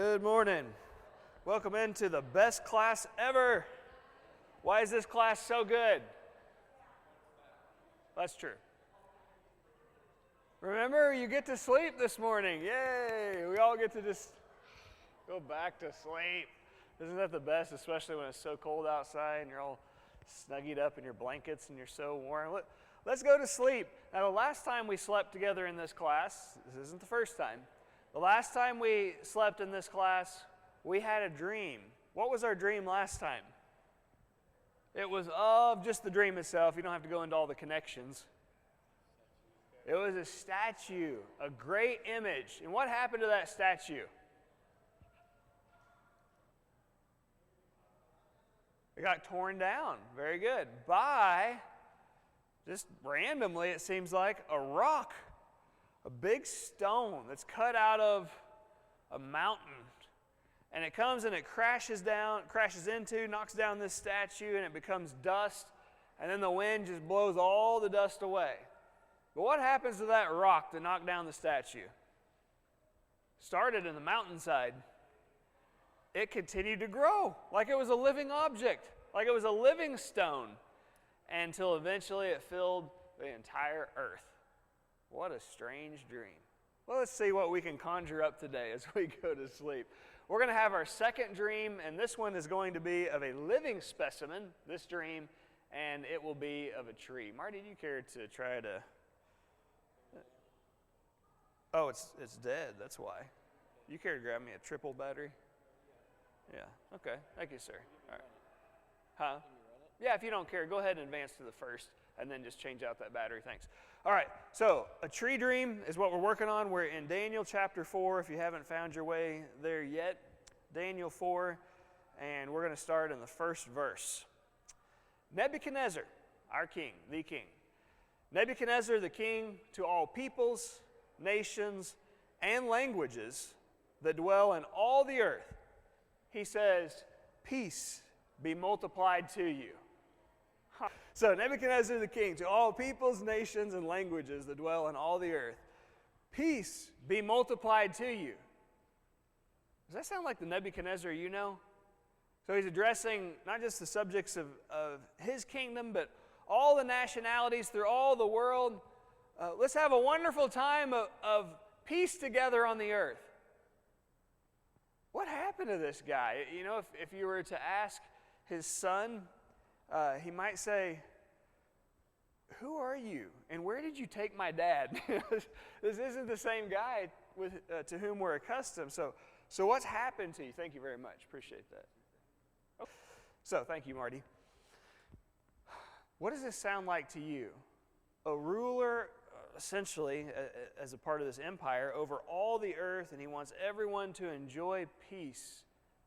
Good morning. Welcome into the best class ever. Why is this class so good? That's true. Remember, you get to sleep this morning. Yay! We all get to just go back to sleep. Isn't that the best, especially when it's so cold outside and you're all snuggied up in your blankets and you're so warm? Let's go to sleep. Now, the last time we slept together in this class, this isn't the first time. The last time we slept in this class, we had a dream. What was our dream last time? It was of just the dream itself. You don't have to go into all the connections. It was a statue, a great image. And what happened to that statue? It got torn down. Very good. By, just randomly, it seems like, a rock. A big stone that's cut out of a mountain. And it comes and it crashes into, knocks down this statue, and it becomes dust. And then the wind just blows all the dust away. But what happens to that rock that knocked down the statue? Started in the mountainside. It continued to grow like it was a living object, like it was a living stone, until eventually it filled the entire earth. What a strange dream. Well, let's see what we can conjure up today as we go to sleep. We're going to have our second dream, and this one is going to be of a living specimen, this dream, and it will be of a tree. Marty, do you care to try to... Oh, it's dead, that's why. You care to grab me a triple battery? Yeah, okay. Thank you, sir. All right. Huh? Yeah, if you don't care, go ahead and advance to the first, and then just change out that battery. Thanks. All right, so a tree dream is what we're working on. We're in Daniel chapter 4, if you haven't found your way there yet. Daniel 4, and we're going to start in the first verse. Nebuchadnezzar, our king, the king. Nebuchadnezzar, the king, to all peoples, nations, and languages that dwell in all the earth, he says, peace be multiplied to you. So Nebuchadnezzar the king, to all peoples, nations, and languages that dwell in all the earth, peace be multiplied to you. Does that sound like the Nebuchadnezzar you know? So he's addressing not just the subjects of his kingdom, but all the nationalities through all the world. Let's have a wonderful time of peace together on the earth. What happened to this guy? You know, if you were to ask his son, he might say, who are you? And where did you take my dad? This isn't the same guy to whom we're accustomed. So what's happened to you? Thank you very much. Appreciate that. So thank you, Marty. What does this sound like to you? A ruler, essentially, as a part of this empire, over all the earth, and he wants everyone to enjoy peace.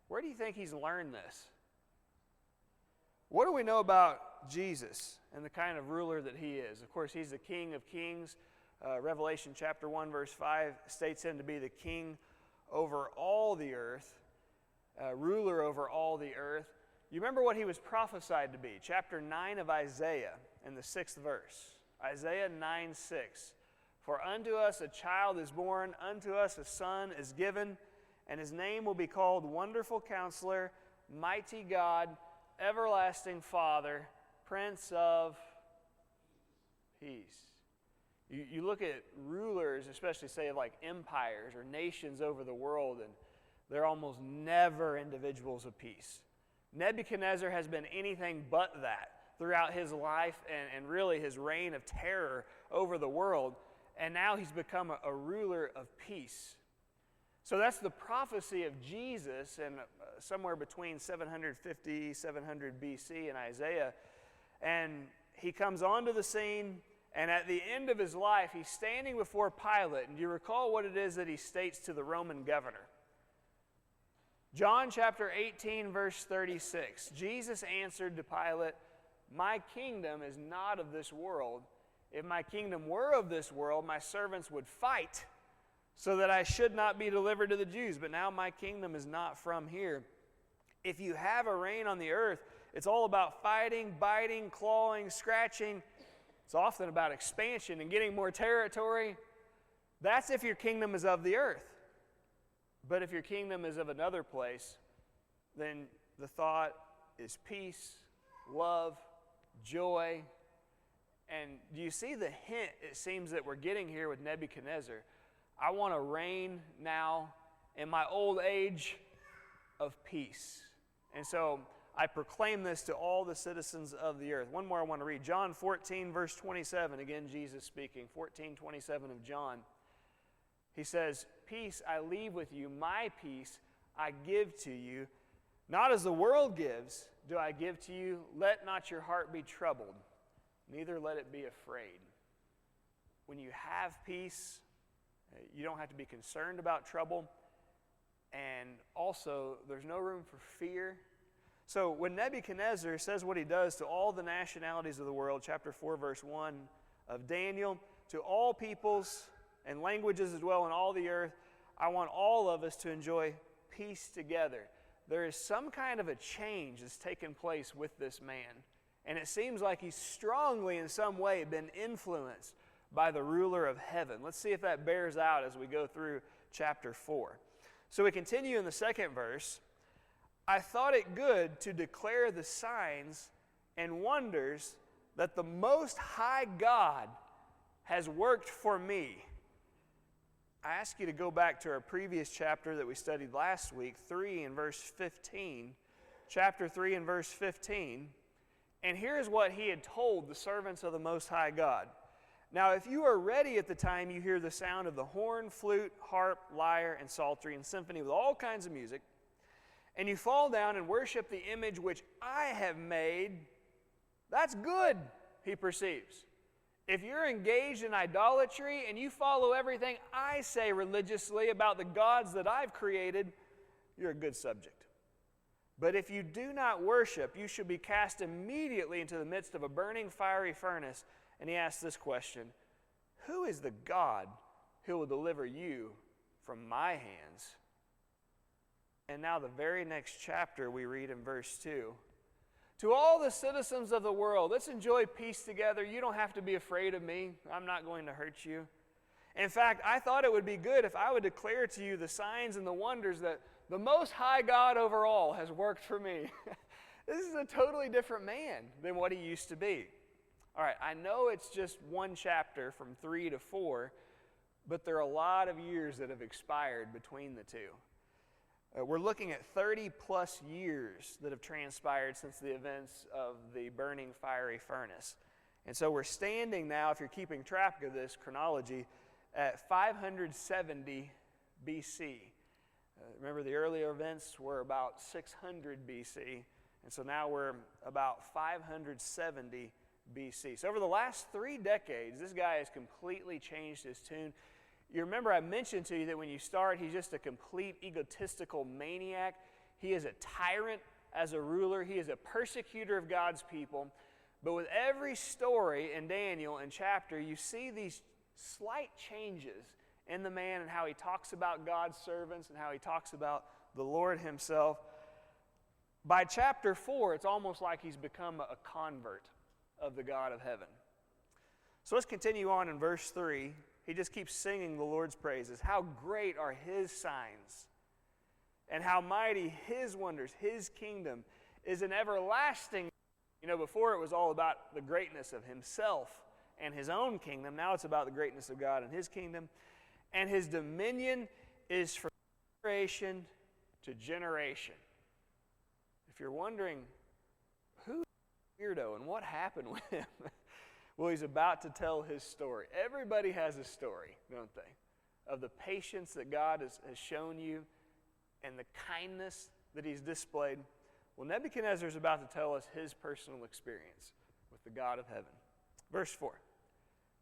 Where do you think he's learned this? What do we know about Jesus and the kind of ruler that he is? Of course, he's the King of Kings. Revelation chapter 1, verse 5 states him to be the king over all the earth, ruler over all the earth. You remember what he was prophesied to be? Chapter 9 of Isaiah in the 6th verse. Isaiah 9:6. For unto us a child is born, unto us a son is given, and his name will be called Wonderful Counselor, Mighty God, Everlasting Father, Prince of Peace. You look at rulers, especially say like empires or nations over the world, and they're almost never individuals of peace. Nebuchadnezzar has been anything but that throughout his life and really his reign of terror over the world, and now he's become a ruler of peace. So that's the prophecy of Jesus, and somewhere between 750, 700 BC in Isaiah. And he comes onto the scene, and at the end of his life, he's standing before Pilate. And do you recall what it is that he states to the Roman governor? John chapter 18, verse 36. Jesus answered to Pilate, my kingdom is not of this world. If my kingdom were of this world, my servants would fight so that I should not be delivered to the Jews. But now my kingdom is not from here. If you have a reign on the earth, it's all about fighting, biting, clawing, scratching. It's often about expansion and getting more territory. That's if your kingdom is of the earth. But if your kingdom is of another place, then the thought is peace, love, joy. And do you see the hint it seems that we're getting here with Nebuchadnezzar? I want to reign now in my old age of peace. And so I proclaim this to all the citizens of the earth. One more I want to read. John 14, verse 27. Again, Jesus speaking. 14:27 of John. He says, "Peace I leave with you, my peace I give to you. Not as the world gives, do I give to you. Let not your heart be troubled, neither let it be afraid." When you have peace, you don't have to be concerned about trouble. And also, there's no room for fear. So when Nebuchadnezzar says what he does to all the nationalities of the world, chapter 4, verse 1 of Daniel, to all peoples and languages as well in all the earth, I want all of us to enjoy peace together. There is some kind of a change that's taken place with this man. And it seems like he's strongly in some way been influenced by the ruler of heaven. Let's see if that bears out as we go through chapter 4. So we continue in the second verse. "I thought it good to declare the signs and wonders that the Most High God has worked for me." I ask you to go back to our previous chapter that we studied last week, 3 and verse 15. Chapter 3 and verse 15. And here's what he had told the servants of the Most High God. "Now, if you are ready at the time you hear the sound of the horn, flute, harp, lyre, and psaltery, and symphony with all kinds of music, and you fall down and worship the image which I have made," that's good, he perceives. If you're engaged in idolatry and you follow everything I say religiously about the gods that I've created, you're a good subject. "But if you do not worship, you should be cast immediately into the midst of a burning fiery furnace." And he asks this question, "Who is the God who will deliver you from my hands?" And now the very next chapter we read in verse 2. "To all the citizens of the world, let's enjoy peace together. You don't have to be afraid of me. I'm not going to hurt you. In fact, I thought it would be good if I would declare to you the signs and the wonders that the Most High God over all has worked for me." This is a totally different man than what he used to be. All right, I know it's just one chapter from 3 to 4, but there are a lot of years that have expired between the two. We're looking at 30 plus years that have transpired since the events of the burning fiery furnace. And so we're standing now, if you're keeping track of this chronology, at 570 BC. Remember, the earlier events were about 600 BC, and so now we're about 570 BC. So over the last 3 decades, this guy has completely changed his tune. You remember I mentioned to you that when you start, he's just a complete egotistical maniac. He is a tyrant as a ruler. He is a persecutor of God's people. But with every story in Daniel and chapter, you see these slight changes in the man and how he talks about God's servants and how he talks about the Lord himself. By chapter 4, it's almost like he's become a convert of the God of heaven. So let's continue on in verse 3. He just keeps singing the Lord's praises. "How great are his signs, and how mighty his wonders. His kingdom is an everlasting." You know, before it was all about the greatness of himself and his own kingdom. Now it's about the greatness of God and his kingdom. "And his dominion is from generation to generation." If you're wondering, who's weirdo and what happened with him? Well, he's about to tell his story. Everybody has a story, don't they? Of the patience that God has shown you and the kindness that he's displayed. Well, Nebuchadnezzar is about to tell us his personal experience with the God of heaven. Verse 4.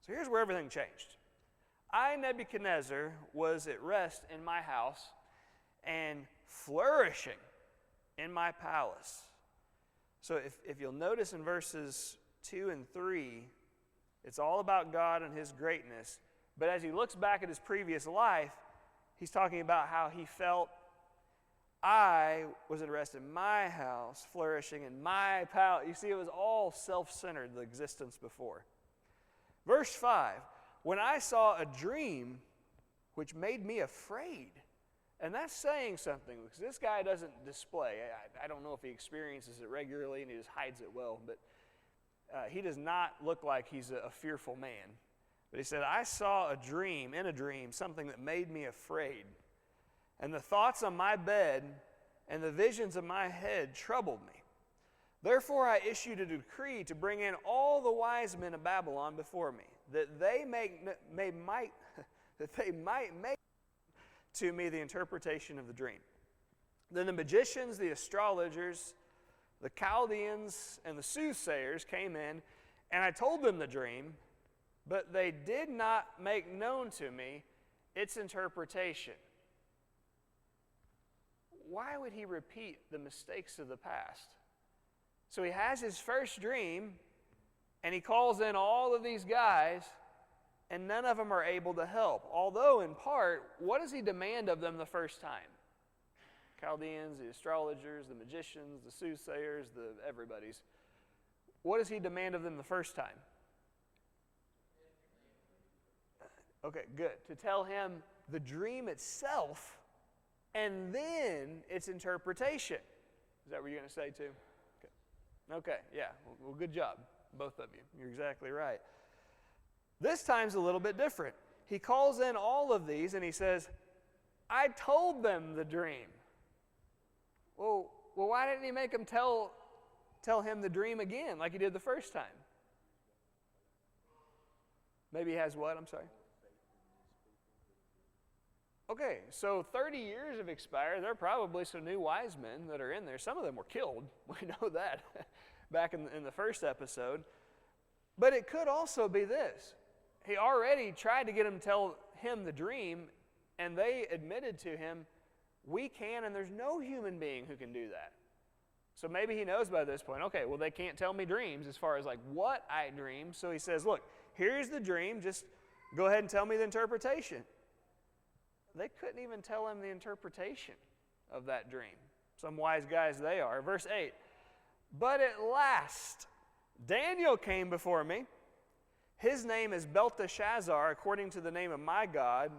So here's where everything changed. "I, Nebuchadnezzar, was at rest in my house and flourishing in my palace." So if you'll notice in verses 2 and 3, it's all about God and his greatness. But as he looks back at his previous life, he's talking about how he felt. "I was at rest in my house, flourishing in my palace." You see, it was all self-centered, the existence before. Verse 5, "When I saw a dream which made me afraid, And that's saying something, because this guy doesn't display. I don't know if he experiences it regularly and he just hides it well, but he does not look like he's a fearful man. But he said, I saw in a dream, something that made me afraid. And the thoughts on my bed and the visions of my head troubled me. Therefore I issued a decree to bring in all the wise men of Babylon before me, that they might make to me the interpretation of the dream. Then the magicians, the astrologers, the Chaldeans, and the soothsayers came in, and I told them the dream, but they did not make known to me its interpretation. Why would he repeat the mistakes of the past? So he has his first dream, and he calls in all of these guys, and none of them are able to help. Although, in part, what does he demand of them the first time? Chaldeans, the astrologers, the magicians, the soothsayers, everybody's. What does he demand of them the first time? Okay, good. To tell him the dream itself and then its interpretation. Is that what you're going to say too? Okay, yeah. Well, good job, both of you. You're exactly right. This time's a little bit different. He calls in all of these and he says, I told them the dream. Well, why didn't he make them tell him the dream again like he did the first time? Maybe he has what? I'm sorry. Okay, so 30 years have expired. There are probably some new wise men that are in there. Some of them were killed. We know that back in the first episode. But it could also be this. He already tried to get him to tell him the dream, and they admitted to him, we can, and there's no human being who can do that. So maybe he knows by this point, okay, well, they can't tell me dreams as far as like what I dream. So he says, look, here's the dream. Just go ahead and tell me the interpretation. They couldn't even tell him the interpretation of that dream. Some wise guys they are. Verse 8, but at last Daniel came before me. His name is Belteshazzar, according to the name of my God.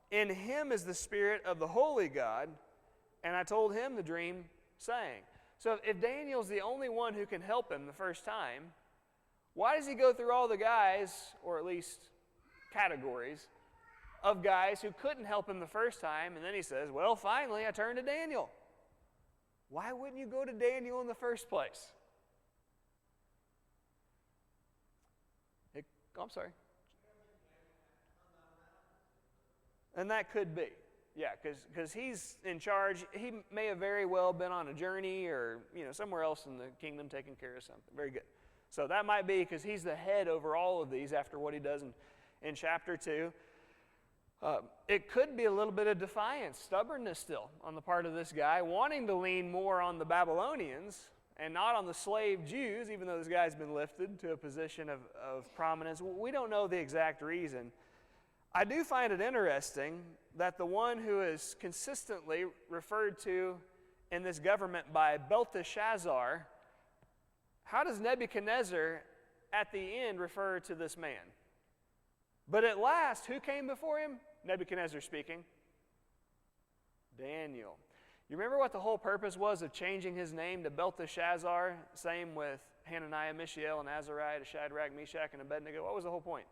In him is the spirit of the holy God. And I told him the dream, saying. So if Daniel's the only one who can help him the first time, why does he go through all the guys, or at least categories, of guys who couldn't help him the first time, and then he says, well, finally, I turned to Daniel. Why wouldn't you go to Daniel in the first place? I'm sorry. And that could be. Yeah, because he's in charge. He may have very well been on a journey or somewhere else in the kingdom taking care of something. Very good. So that might be because he's the head over all of these after what he does in chapter 2. It could be a little bit of defiance, stubbornness still on the part of this guy, wanting to lean more on the Babylonians and not on the slave Jews, even though this guy's been lifted to a position of prominence. We don't know the exact reason. I do find it interesting that the one who is consistently referred to in this government by Belteshazzar, how does Nebuchadnezzar at the end refer to this man? But at last, who came before him? Nebuchadnezzar speaking. Daniel. You remember what the whole purpose was of changing his name to Belteshazzar? Same with Hananiah, Mishael, and Azariah, to Shadrach, Meshach, and Abednego. What was the whole point?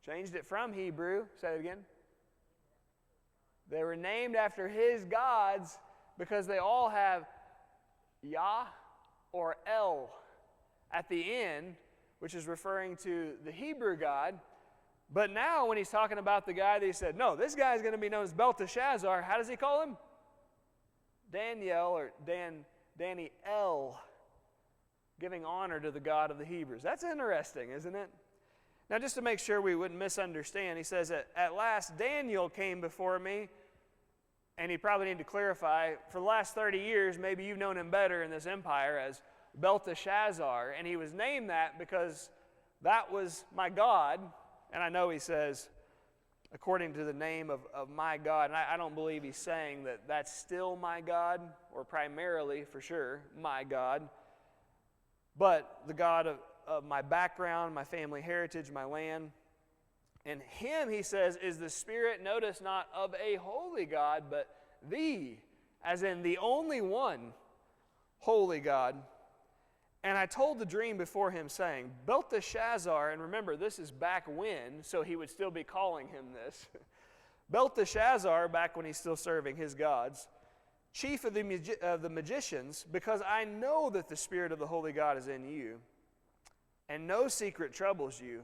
Changed it from Hebrew. Say it again. They were named after his gods because they all have Yah or El at the end, which is referring to the Hebrew God. But now when he's talking about the guy that he said, no, this guy is going to be known as Belteshazzar, how does he call him? Daniel or Daniel, giving honor to the God of the Hebrews. That's interesting, isn't it? Now, just to make sure we wouldn't misunderstand, he says, at last Daniel came before me, and he probably need to clarify, for the last 30 years, maybe you've known him better in this empire as Belteshazzar, and he was named that because that was my God. And I know he says, according to the name of my God, and I don't believe he's saying that that's still my God, or primarily, for sure, my God, but the God of my background, my family heritage, my land. And him, he says, is the Spirit, notice, not of a holy God, but the, as in the only one, holy God. And I told the dream before him, saying, Belteshazzar, and remember, this is back when, so he would still be calling him this. Belteshazzar, back when he's still serving his gods, chief of the magicians, because I know that the Spirit of the holy God is in you, and no secret troubles you.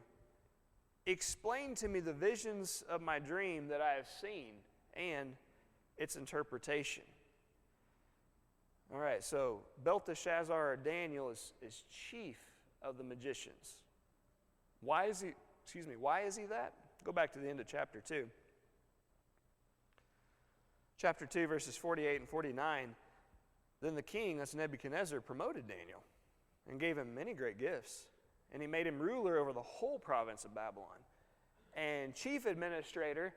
Explain to me the visions of my dream that I have seen and its interpretation. All right, so Belteshazzar, or Daniel, is chief of the magicians. Why is he that? Go back to the end of chapter 2. Chapter 2, verses 48 and 49. Then the king, that's Nebuchadnezzar, promoted Daniel and gave him many great gifts. And he made him ruler over the whole province of Babylon and chief administrator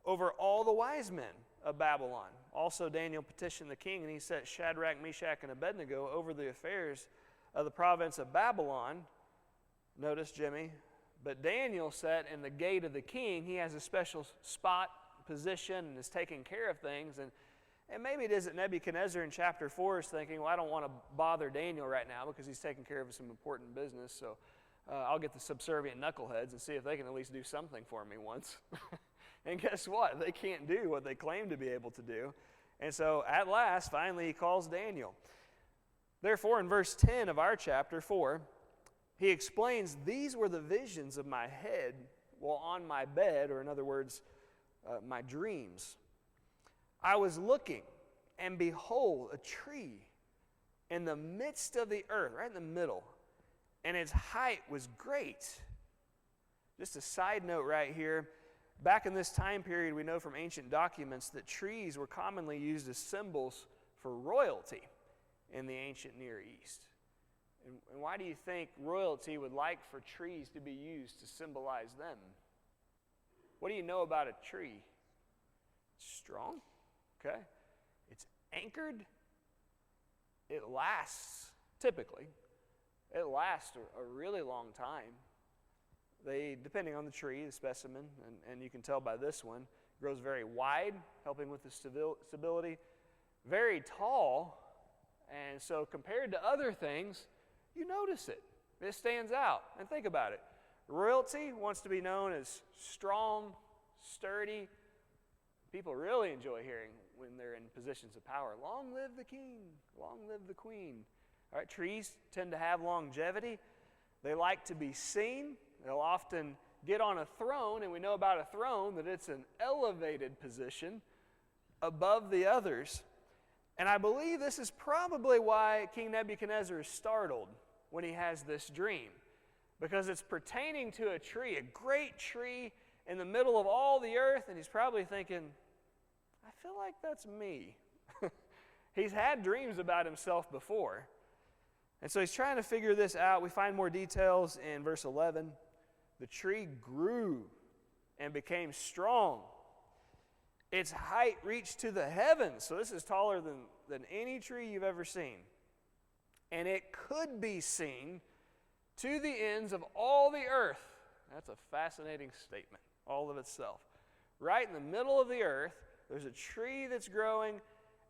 over all the wise men of Babylon. Also Daniel petitioned the king, and he set Shadrach, Meshach, and Abednego over the affairs of the province of Babylon. Notice, Jimmy, but Daniel sat in the gate of the king. He has a special spot, position, and is taking care of things. And maybe it is that Nebuchadnezzar in chapter 4 is thinking, well, I don't want to bother Daniel right now because he's taking care of some important business, so I'll get the subservient knuckleheads and see if they can at least do something for me once. And guess what? They can't do what they claim to be able to do. And so at last, finally, he calls Daniel. Therefore, in verse 10 of our chapter 4, he explains, these were the visions of my head while on my bed, or in other words, my dreams. I was looking, and behold, a tree in the midst of the earth, right in the middle, and its height was great. Just a side note right here, back in this time period, we know from ancient documents that trees were commonly used as symbols for royalty in the ancient Near East. And why do you think royalty would like for trees to be used to symbolize them? What do you know about a tree? It's strong. Okay? It's anchored. It lasts, typically. It lasts a really long time. They, depending on the tree, the specimen, and you can tell by this one, grows very wide, helping with the stability. Very tall, and so compared to other things, you notice it. It stands out. And think about it. Royalty wants to be known as strong, sturdy. People really enjoy hearing when they're in positions of power, long live the king, long live the queen. All right, trees tend to have longevity. They like to be seen. They'll often get on a throne, and we know about a throne that it's an elevated position above the others. And I believe this is probably why King Nebuchadnezzar is startled when he has this dream, because it's pertaining to a tree, a great tree in the middle of all the earth, and he's probably thinking, I feel like that's me. He's had dreams about himself before. And so he's trying to figure this out. We find more details in verse 11. The tree grew and became strong. Its height reached to the heavens. So this is taller than any tree you've ever seen. And it could be seen to the ends of all the earth. That's a fascinating statement, all of itself. Right in the middle of the earth, there's a tree that's growing,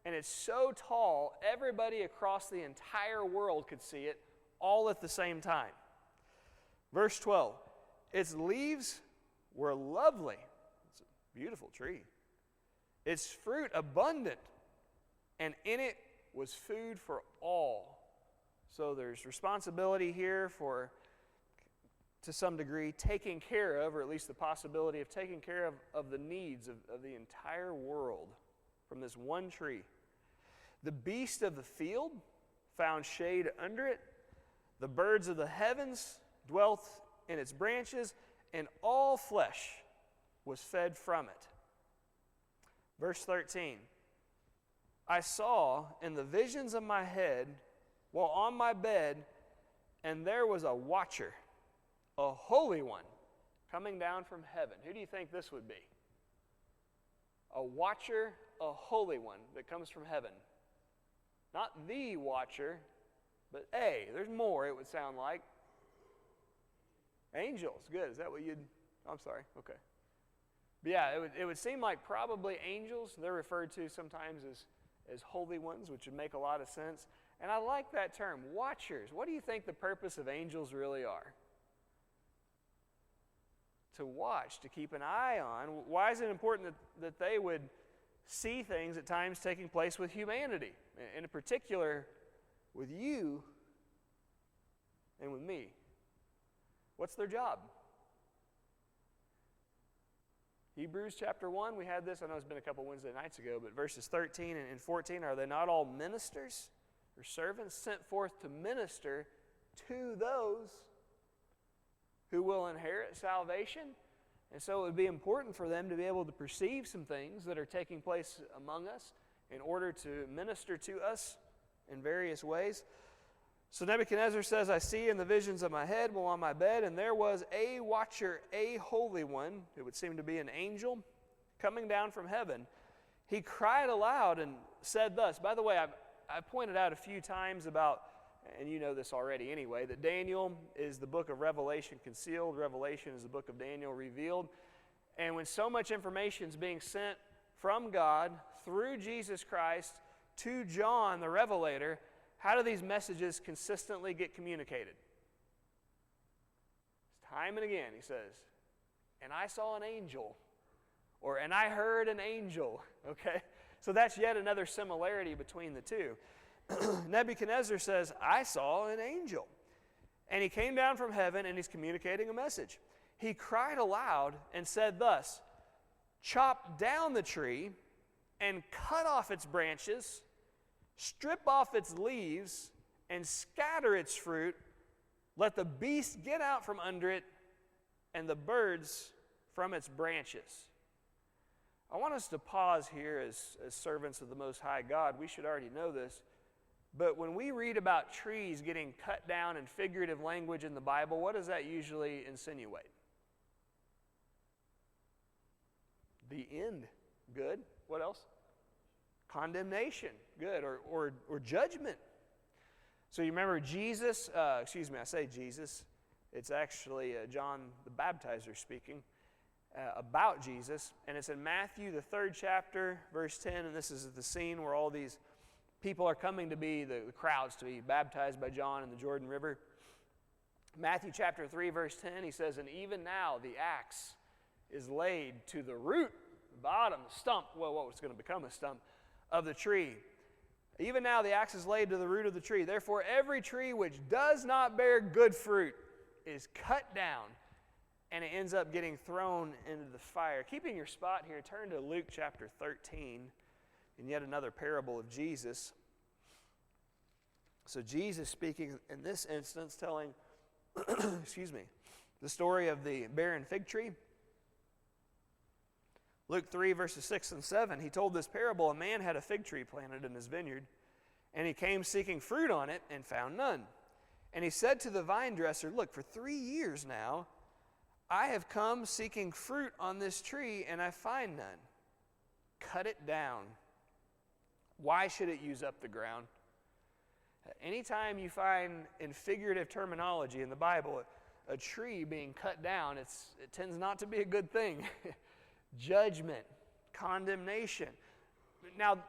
and it's so tall, everybody across the entire world could see it all at the same time. Verse 12, its leaves were lovely. It's a beautiful tree. Its fruit abundant, and in it was food for all. So there's responsibility here for, to some degree, taking care of, or at least the possibility of taking care of the needs of the entire world from this one tree. The beast of the field found shade under it. The birds of the heavens dwelt in its branches, and all flesh was fed from it. Verse 13, I saw in the visions of my head while on my bed, and there was a watcher, a holy one, coming down from heaven. Who do you think this would be? A watcher, a holy one that comes from heaven. Not the watcher, but there's more, it would sound like. Angels, good. Is that what you'd... I'm sorry. Okay. But yeah, it would seem like probably angels, they're referred to sometimes as holy ones, which would make a lot of sense. And I like that term, watchers. What do you think the purpose of angels really are? To watch, to keep an eye on. Why is it important that they would see things at times taking place with humanity? In particular, with you and with me. What's their job? Hebrews chapter 1, we had this, I know it's been a couple Wednesday nights ago, but verses 13 and 14, are they not all ministers or servants sent forth to minister to those who will inherit salvation? And so it would be important for them to be able to perceive some things that are taking place among us in order to minister to us in various ways. So Nebuchadnezzar says, I see in the visions of my head while on my bed, and there was a watcher, a holy one, it would seem to be an angel, coming down from heaven. He cried aloud and said thus. By the way, I've pointed out a few times about, and you know this already anyway, that Daniel is the book of Revelation concealed. Revelation is the book of Daniel revealed. And when so much information is being sent from God through Jesus Christ to John the Revelator, how do these messages consistently get communicated? Time and again, he says, and I saw an angel, or and I heard an angel, okay? So that's yet another similarity between the two. Nebuchadnezzar says, I saw an angel. And he came down from heaven and he's communicating a message. He cried aloud and said thus, chop down the tree and cut off its branches, strip off its leaves, and scatter its fruit. Let the beast get out from under it, and the birds from its branches. I want us to pause here as servants of the Most High God. We should already know this. But when we read about trees getting cut down in figurative language in the Bible, what does that usually insinuate? The end. Good. What else? Condemnation. Good. Or judgment. So you remember Jesus, I say Jesus. It's actually John the Baptizer speaking about Jesus. And it's in Matthew, the 3rd chapter, verse 10. And this is the scene where all these people are coming to be, the crowds to be baptized by John in the Jordan River. Matthew chapter 3, verse 10, he says, and even now the axe is laid to the root, the bottom, the stump, well, what was going to become a stump, of the tree. Even now the axe is laid to the root of the tree. Therefore every tree which does not bear good fruit is cut down, and it ends up getting thrown into the fire. Keeping your spot here, turn to Luke chapter 13, and yet another parable of Jesus. So Jesus speaking in this instance, telling, the story of the barren fig tree. Luke 3, verses 6 and 7, he told this parable. A man had a fig tree planted in his vineyard, and he came seeking fruit on it and found none. And he said to the vine dresser, look, for 3 years now, I have come seeking fruit on this tree, and I find none. Cut it down. Why should it use up the ground? Anytime you find in figurative terminology in the Bible a tree being cut down, it tends not to be a good thing. Judgment, condemnation. Now,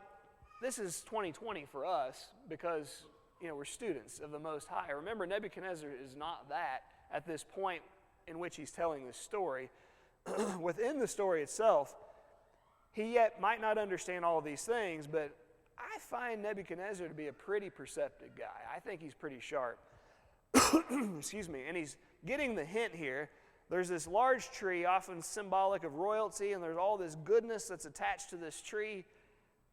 this is 2020 for us because, we're students of the Most High. Remember, Nebuchadnezzar is not that at this point in which he's telling this story. Within the story itself, he yet might not understand all of these things, but I find Nebuchadnezzar to be a pretty perceptive guy. I think he's pretty sharp. And he's getting the hint here. There's this large tree, often symbolic of royalty, and there's all this goodness that's attached to this tree.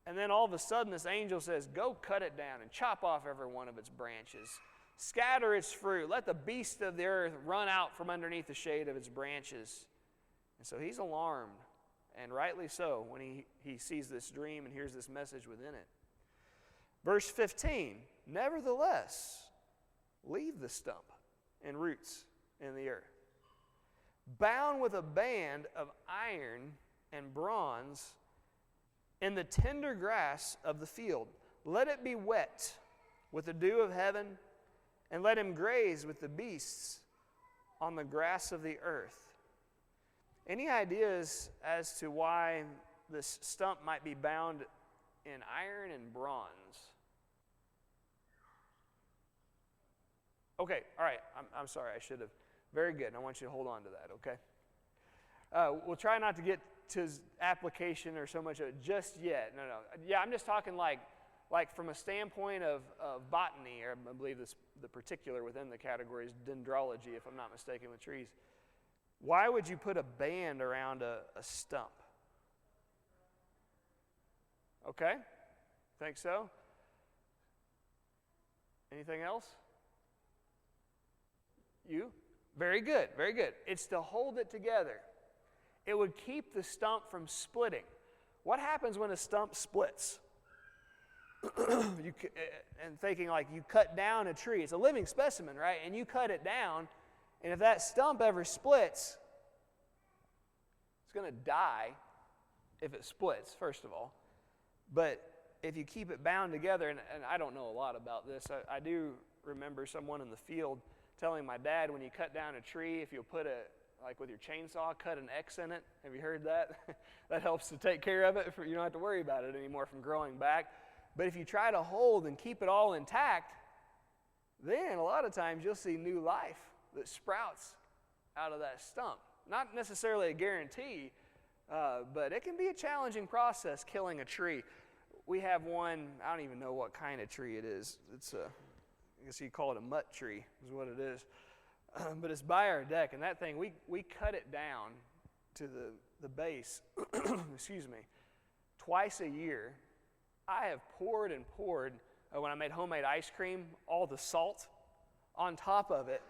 And then all of a sudden this angel says, go cut it down and chop off every one of its branches. Scatter its fruit. Let the beasts of the earth run out from underneath the shade of its branches. And so he's alarmed, and rightly so, when he sees this dream and hears this message within it. Verse 15, nevertheless, leave the stump and roots in the earth, bound with a band of iron and bronze in the tender grass of the field. Let it be wet with the dew of heaven, and let him graze with the beasts on the grass of the earth. Any ideas as to why this stump might be bound in iron and bronze? Okay, all right. I'm sorry. I should have. Very good. I want you to hold on to that, okay? We'll try not to get to his application or so much of it just yet. No. Yeah, I'm just talking like from a standpoint of botany, or I believe the particular within the category is dendrology, if I'm not mistaken, with trees. Why would you put a band around a stump? Okay, think so? Anything else? You? Very good, very good. It's to hold it together. It would keep the stump from splitting. What happens when a stump splits? And thinking like you cut down a tree. It's a living specimen, right? And you cut it down, and if that stump ever splits, it's going to die if it splits, first of all. But if you keep it bound together, and I don't know a lot about this, I do remember someone in the field telling my dad, when you cut down a tree, if you'll put like with your chainsaw, cut an X in it. Have you heard that? That helps to take care of it. You don't have to worry about it anymore from growing back. But if you try to hold and keep it all intact, then a lot of times you'll see new life that sprouts out of that stump. Not necessarily a guarantee, but it can be a challenging process killing a tree. We have one, I don't even know what kind of tree it is. It's I guess you call it a mutt tree is what it is. But it's by our deck, and that thing, we cut it down to the base, excuse me, twice a year. I have poured and poured, when I made homemade ice cream, all the salt on top of it.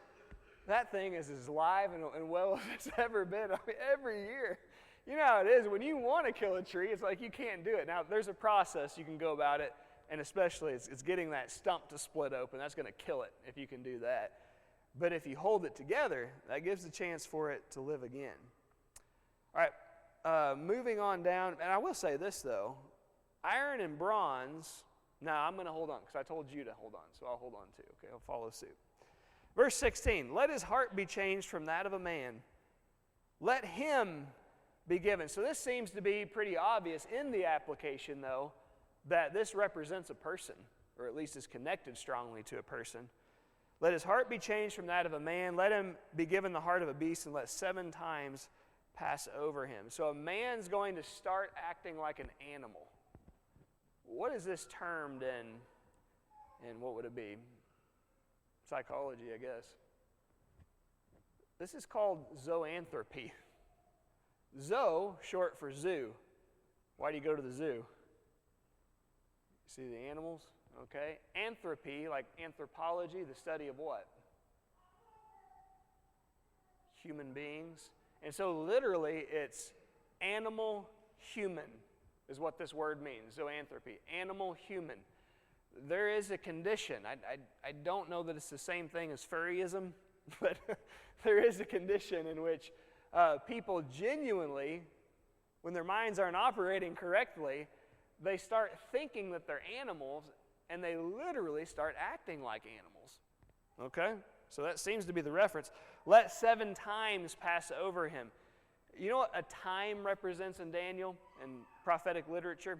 That thing is as live and well as it's ever been. I mean, every year. You know how it is. When you want to kill a tree, it's like you can't do it. Now, there's a process you can go about it, and especially it's getting that stump to split open. That's going to kill it if you can do that. But if you hold it together, that gives the chance for it to live again. All right, moving on down. And I will say this, though. Iron and bronze, now I'm going to hold on because I told you to hold on, so I'll hold on too. Okay, I'll follow suit. Verse 16, let his heart be changed from that of a man. Let him be given. So this seems to be pretty obvious in the application, though, that this represents a person, or at least is connected strongly to a person. Let his heart be changed from that of a man. Let him be given the heart of a beast, and let 7 times pass over him. So a man's going to start acting like an animal. What is this termed in what would it be? Psychology, I guess. This is called zoanthropy. Zo, short for zoo. Why do you go to the zoo? You see the animals? Okay. Anthropy, like anthropology, the study of what? Human beings. And so literally it's animal-human is what this word means, zoanthropy. Animal-human. There is a condition. I don't know that it's the same thing as furryism, but there is a condition in which people genuinely, when their minds aren't operating correctly, they start thinking that they're animals, and they literally start acting like animals. Okay? So that seems to be the reference. Let 7 times pass over him. You know what a time represents in Daniel and prophetic literature?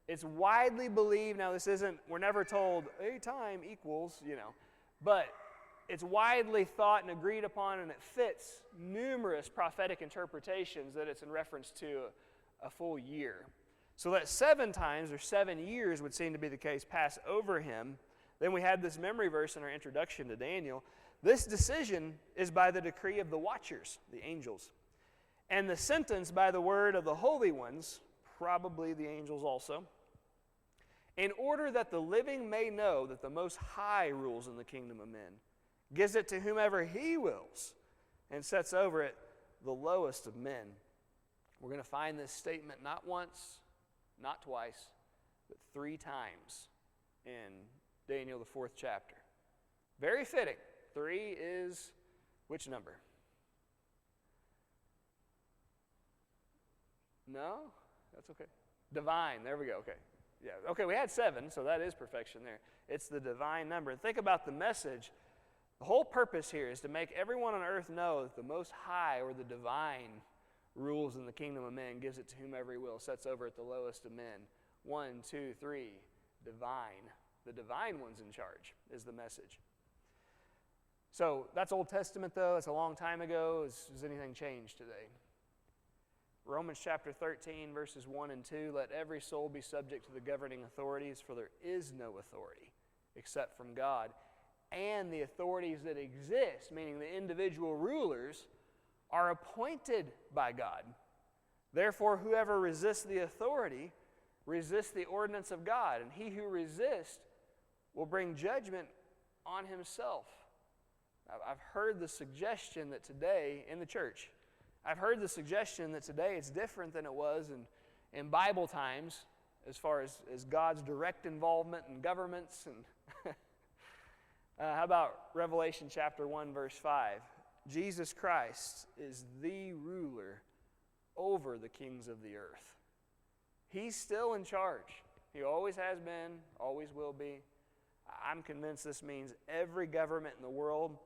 It's widely believed, now this isn't, we're never told a time equals, but it's widely thought and agreed upon, and it fits numerous prophetic interpretations that it's in reference to a full year. So that 7 times, or 7 years would seem to be the case, pass over him. Then we had this memory verse in our introduction to Daniel. This decision is by the decree of the watchers, the angels. And the sentence by the word of the holy ones, probably the angels also, in order that the living may know that the Most High rules in the kingdom of men, gives it to whomever he wills, and sets over it the lowest of men. We're going to find this statement not once, not twice, but 3 times in Daniel, the 4th chapter. Very fitting. 3 is which number? No? That's okay. Divine. There we go. Okay. Yeah. Okay, we had 7, so that is perfection there. It's the divine number. And think about the message The whole purpose here is to make everyone on earth know that the Most High, or the divine, rules in the kingdom of men, gives it to whomever he will, sets over at the lowest of men. 1, 2, 3, divine. The divine one's in charge is the message. So that's Old Testament, though. It's a long time ago. Has anything changed today? Romans chapter 13, verses 1 and 2, let every soul be subject to the governing authorities, for there is no authority except from God. And the authorities that exist, meaning the individual rulers, are appointed by God. Therefore, whoever resists the authority resists the ordinance of God, and he who resists will bring judgment on himself. I've heard the suggestion that today in the church, it's different than it was in Bible times as far as God's direct involvement in governments. And how about Revelation chapter 1, verse 5? Jesus Christ is the ruler over the kings of the earth. He's still in charge. He always has been, always will be. I'm convinced this means every government in the world,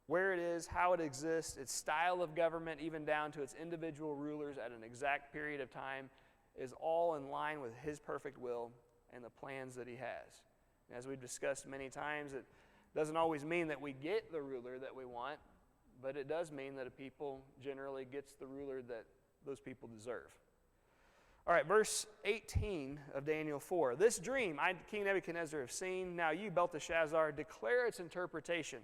where it is, how it exists, its style of government, even down to its individual rulers at an exact period of time, is all in line with his perfect will and the plans that he has. As we've discussed many times, it doesn't always mean that we get the ruler that we want, but it does mean that a people generally gets the ruler that those people deserve. All right, verse 18 of Daniel 4. This dream I, King Nebuchadnezzar, have seen. Now you, Belteshazzar, declare its interpretation,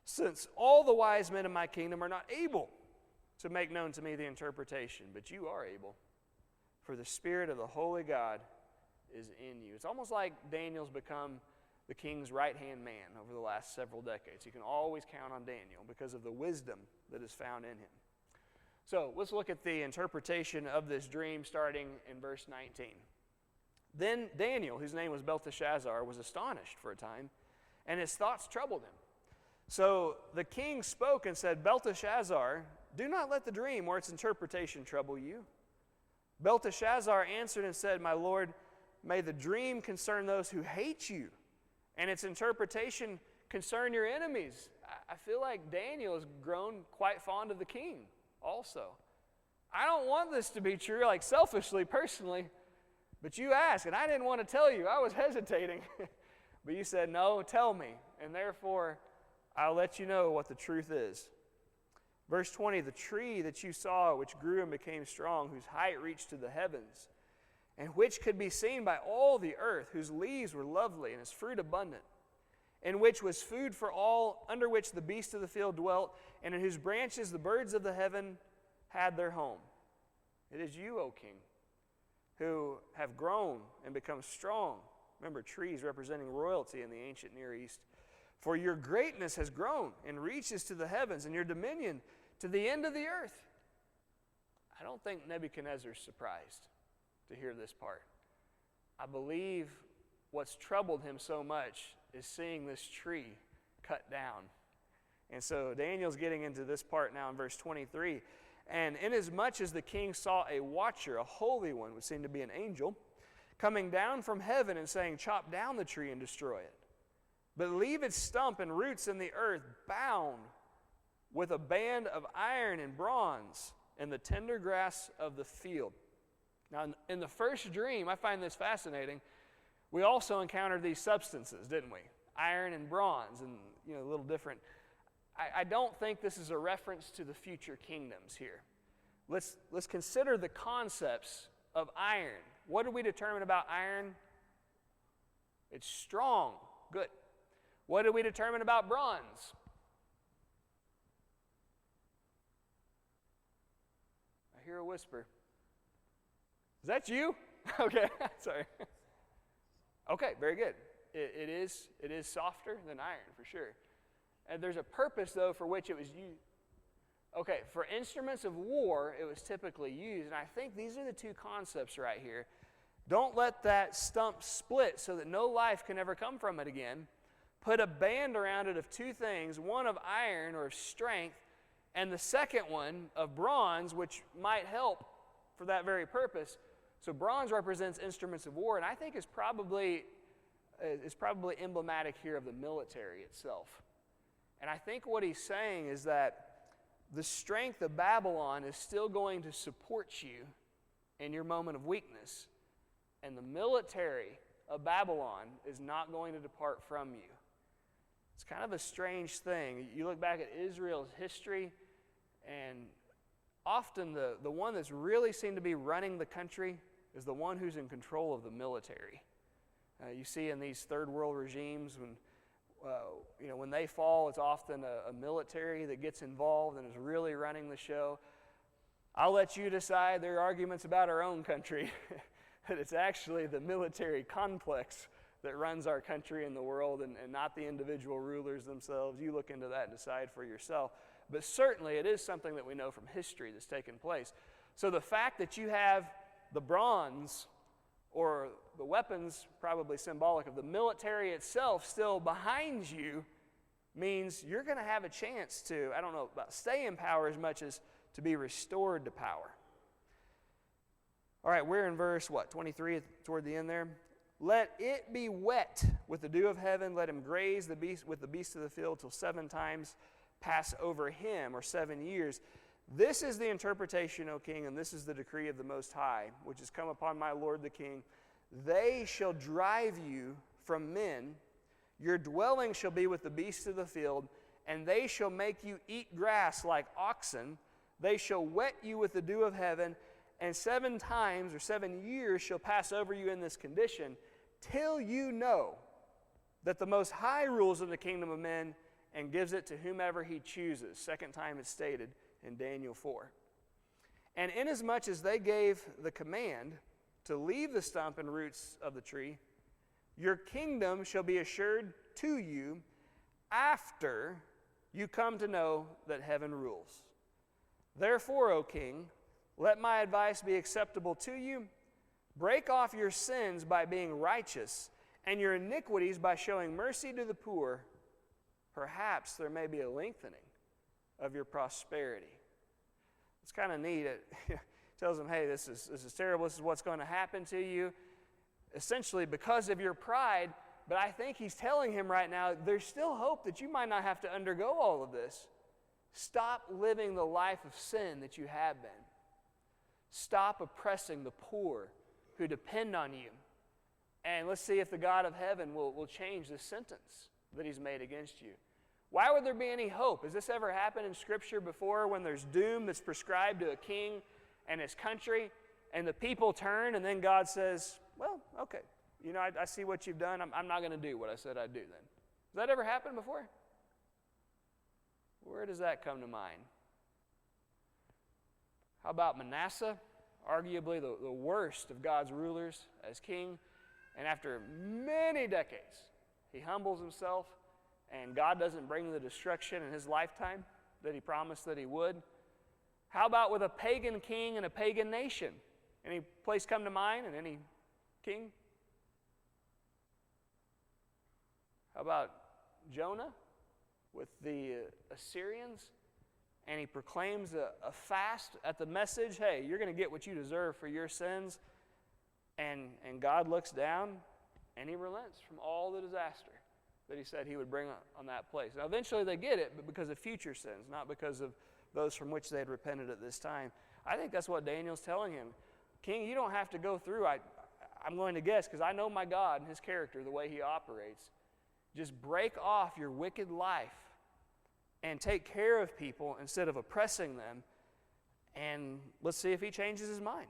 since all the wise men of my kingdom are not able to make known to me the interpretation, but you are able, for the Spirit of the Holy God is in you. It's almost like Daniel's become the king's right-hand man over the last several decades. You can always count on Daniel because of the wisdom that is found in him. So let's look at the interpretation of this dream starting in verse 19. Then Daniel, whose name was Belteshazzar, was astonished for a time, and his thoughts troubled him. So the king spoke and said, Belteshazzar, do not let the dream or its interpretation trouble you. Belteshazzar answered and said, my lord, may the dream concern those who hate you, and its interpretation concern your enemies. I feel like Daniel has grown quite fond of the king also. I don't want this to be true, like selfishly, personally, but you asked, and I didn't want to tell you. I was hesitating. But you said, no, tell me, and therefore I'll let you know what the truth is. Verse 20, the tree that you saw, which grew and became strong, whose height reached to the heavens, and which could be seen by all the earth, whose leaves were lovely and its fruit abundant, in which was food for all, under which the beasts of the field dwelt, and in whose branches the birds of the heaven had their home. It is you, O king, who have grown and become strong. Remember, trees representing royalty in the ancient Near East. For your greatness has grown and reaches to the heavens, and your dominion to the end of the earth. I don't think Nebuchadnezzar's surprised to hear this part. I believe what's troubled him so much is seeing this tree cut down. And so Daniel's getting into this part now in verse 23. And inasmuch as the king saw a watcher, a holy one, would seem to be an angel, coming down from heaven and saying, chop down the tree and destroy it, but leave its stump and roots in the earth, bound with a band of iron and bronze and the tender grass of the field. Now, in the first dream, I find this fascinating. We also encountered these substances, didn't we? Iron and bronze, and a little different. I don't think this is a reference to the future kingdoms here. Let's consider the concepts of iron. What do we determine about iron? It's strong. Good. What do we determine about bronze? I hear a whisper. Is that you? Okay, sorry. Okay, very good. It is softer than iron, for sure. And there's a purpose, though, for which it was used. Okay, for instruments of war, it was typically used, and I think these are the two concepts right here. Don't let that stump split so that no life can ever come from it again. Put a band around it of two things, one of iron or of strength, and the second one of bronze, which might help for that very purpose. So bronze represents instruments of war, and I think is probably emblematic here of the military itself. And I think what he's saying is that the strength of Babylon is still going to support you in your moment of weakness. And the military of Babylon is not going to depart from you. It's kind of a strange thing. You look back at Israel's history, and often the one that's really seemed to be running the country is the one who's in control of the military. You see in these third world regimes, when they fall, it's often a military that gets involved and is really running the show. I'll let you decide. There are arguments about our own country that it's actually the military complex that runs our country and the world, and not the individual rulers themselves. You look into that and decide for yourself. But certainly it is something that we know from history that's taken place. So the fact that you have the bronze, or the weapons, probably symbolic of the military itself, still behind you, means you're going to have a chance to, I don't know about stay in power as much as to be restored to power. All right, we're in verse, 23, toward the end there. Let it be wet with the dew of heaven. Let him graze the beast with the beasts of the field till 7 times pass over him, or 7 years. This is the interpretation, O king, and this is the decree of the Most High, which has come upon my lord the king. They shall drive you from men. Your dwelling shall be with the beasts of the field, and they shall make you eat grass like oxen. They shall wet you with the dew of heaven, and 7 times or 7 years shall pass over you in this condition, till you know that the Most High rules in the kingdom of men and gives it to whomever he chooses. Second time it's stated in Daniel 4. And inasmuch as they gave the command to leave the stump and roots of the tree, your kingdom shall be assured to you after you come to know that heaven rules. Therefore, O king, let my advice be acceptable to you. Break off your sins by being righteous, and your iniquities by showing mercy to the poor. Perhaps there may be a lengthening of your prosperity. It's kind of neat. It tells them, hey, this is terrible. This is what's going to happen to you, essentially because of your pride. But I think he's telling him right now, there's still hope that you might not have to undergo all of this. Stop living the life of sin that you have been. Stop oppressing the poor who depend on you. And let's see if the God of heaven will change the sentence that he's made against you. Why would there be any hope? Has this ever happened in Scripture before, when there's doom that's prescribed to a king and his country, and the people turn, and then God says, well, okay, I see what you've done. I'm not going to do what I said I'd do then. Has that ever happened before? Where does that come to mind? How about Manasseh? Arguably the worst of God's rulers as king. And after many decades, he humbles himself, and God doesn't bring the destruction in his lifetime that he promised that he would. How about with a pagan king and a pagan nation? Any place come to mind, and any king? How about Jonah with the Assyrians? And he proclaims a fast at the message, hey, you're going to get what you deserve for your sins. And God looks down, and he relents from all the disaster that he said he would bring on that place. Now, eventually they get it, but because of future sins, not because of those from which they had repented at this time. I think that's what Daniel's telling him. King, you don't have to go through, I'm going to guess, because I know my God and his character, the way he operates. Just break off your wicked life and take care of people instead of oppressing them, and let's see if he changes his mind.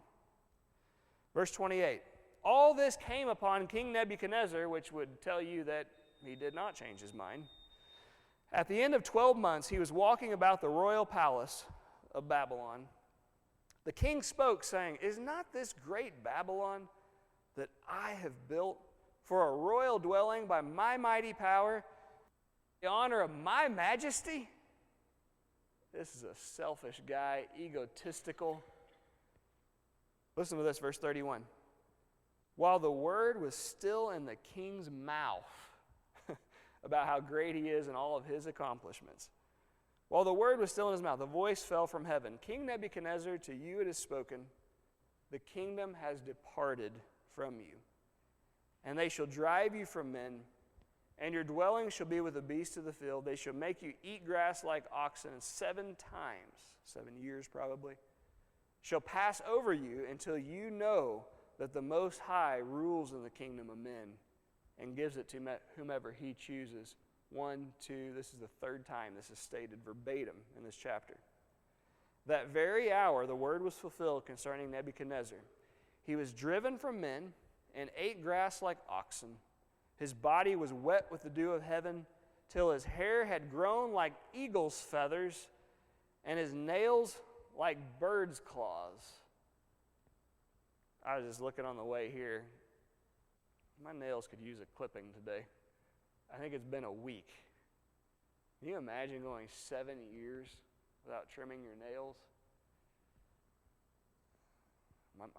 Verse 28, all this came upon King Nebuchadnezzar, which would tell you that he did not change his mind. At the end of 12 months, he was walking about the royal palace of Babylon. The king spoke, saying, is not this great Babylon that I have built for a royal dwelling by my mighty power, the honor of my majesty? This is a selfish guy, egotistical. Listen to this, verse 31. While the word was still in the king's mouth about how great he is and all of his accomplishments, while the word was still in his mouth, the voice fell from heaven. King Nebuchadnezzar, to you it is spoken, the kingdom has departed from you, and they shall drive you from men, And your dwelling shall be with the beasts of the field. They shall make you eat grass like oxen, and 7 times, 7 years probably, shall pass over you until you know that the Most High rules in the kingdom of men and gives it to whomever he chooses. 1, 2, this is the 3rd time this is stated verbatim in this chapter. That very hour the word was fulfilled concerning Nebuchadnezzar. He was driven from men and ate grass like oxen. His body was wet with the dew of heaven, till his hair had grown like eagle's feathers, and his nails like bird's claws. I was just looking on the way here. My nails could use a clipping today. I think it's been a week. Can you imagine going 7 years without trimming your nails?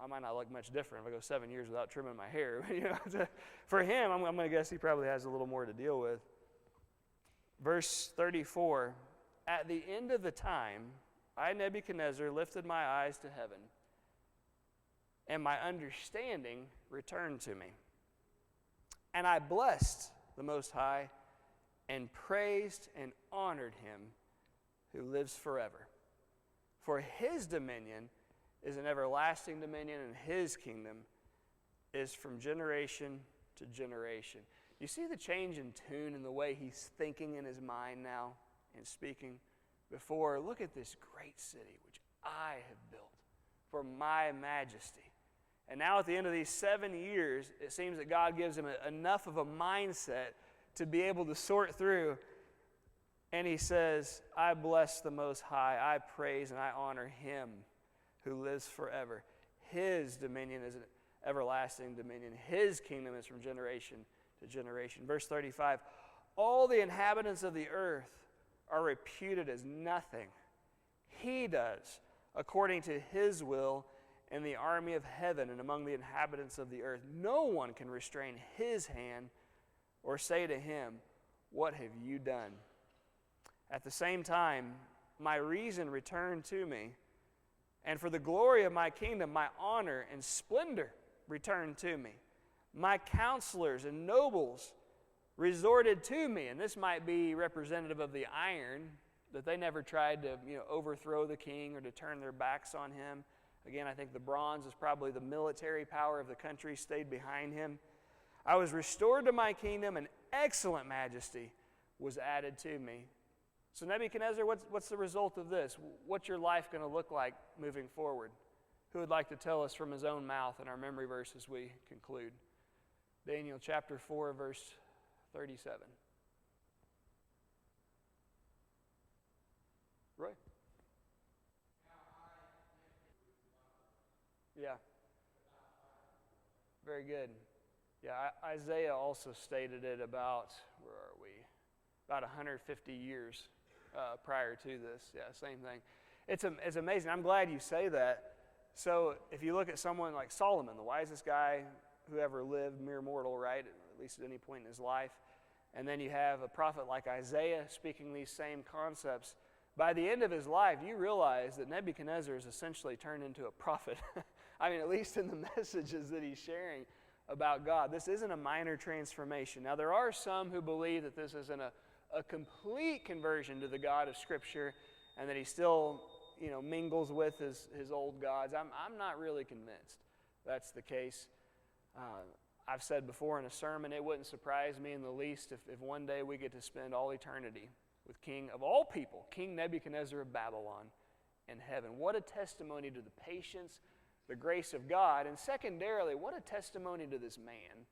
I might not look much different if I go 7 years without trimming my hair. For him, I'm going to guess he probably has a little more to deal with. Verse 34, at the end of the time, I, Nebuchadnezzar, lifted my eyes to heaven, and my understanding returned to me. And I blessed the Most High and praised and honored him who lives forever. For his dominion is an everlasting dominion, and his kingdom is from generation to generation. You see the change in tune in the way he's thinking in his mind now and speaking? Before, look at this great city which I have built for my majesty. And now at the end of these 7 years, it seems that God gives him enough of a mindset to be able to sort through. And he says, I bless the Most High, I praise and I honor him who lives forever. His dominion is an everlasting dominion. His kingdom is from generation to generation. Verse 35, all the inhabitants of the earth are reputed as nothing. He does according to his will in the army of heaven and among the inhabitants of the earth. No one can restrain his hand or say to him, what have you done? At the same time, my reason returned to me, and for the glory of my kingdom, my honor and splendor returned to me. My counselors and nobles resorted to me, and this might be representative of the iron, that they never tried to overthrow the king or to turn their backs on him. Again, I think the bronze is probably the military power of the country stayed behind him. I was restored to my kingdom, and excellent majesty was added to me. So Nebuchadnezzar, what's the result of this? What's your life going to look like moving forward? Who would like to tell us from his own mouth in our memory verse as we conclude? Daniel chapter 4, verse 37. Roy? Yeah. Very good. Yeah, Isaiah also stated it about, where are we? About 150 years prior to this. Yeah, same thing. It's amazing. I'm glad you say that. So if you look at someone like Solomon, the wisest guy who ever lived, mere mortal, right, at least at any point in his life, and then you have a prophet like Isaiah speaking these same concepts, by the end of his life, you realize that Nebuchadnezzar is essentially turned into a prophet. I mean, at least in the messages that he's sharing about God. This isn't a minor transformation. Now, there are some who believe that this isn't a complete conversion to the God of Scripture and that he still, mingles with his old gods. I'm not really convinced that's the case. I've said before in a sermon, it wouldn't surprise me in the least if one day we get to spend all eternity with King of all people, King Nebuchadnezzar of Babylon in heaven. What a testimony to the patience, the grace of God, and secondarily, what a testimony to this man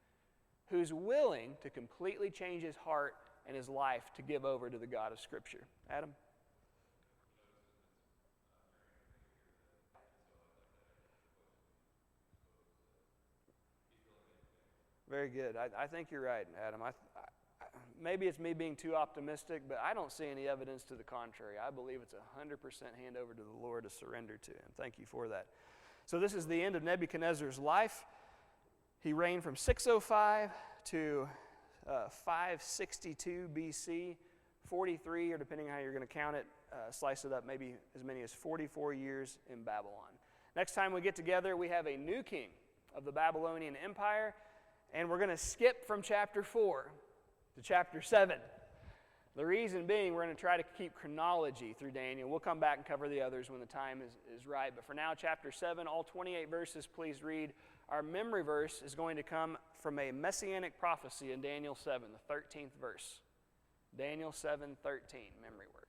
who's willing to completely change his heart and his life to give over to the God of Scripture. Adam? Very good. I think you're right, Adam. Maybe it's me being too optimistic, but I don't see any evidence to the contrary. I believe it's 100% hand over to the Lord to surrender to him. Thank you for that. So this is the end of Nebuchadnezzar's life. He reigned from 605 to 562 BC, 43, or depending on how you're going to count it, slice it up, maybe as many as 44 years in Babylon. Next time we get together, we have a new king of the Babylonian Empire, and we're going to skip from chapter 4 to chapter 7. The reason being, we're going to try to keep chronology through Daniel. We'll come back and cover the others when the time is right. But for now, chapter 7, all 28 verses, please read. Our memory verse is going to come from a messianic prophecy in Daniel 7, the 13th verse. Daniel 7:13, memory work.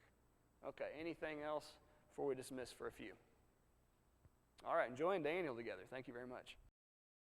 Okay, anything else before we dismiss for a few? All right, enjoying Daniel together. Thank you very much.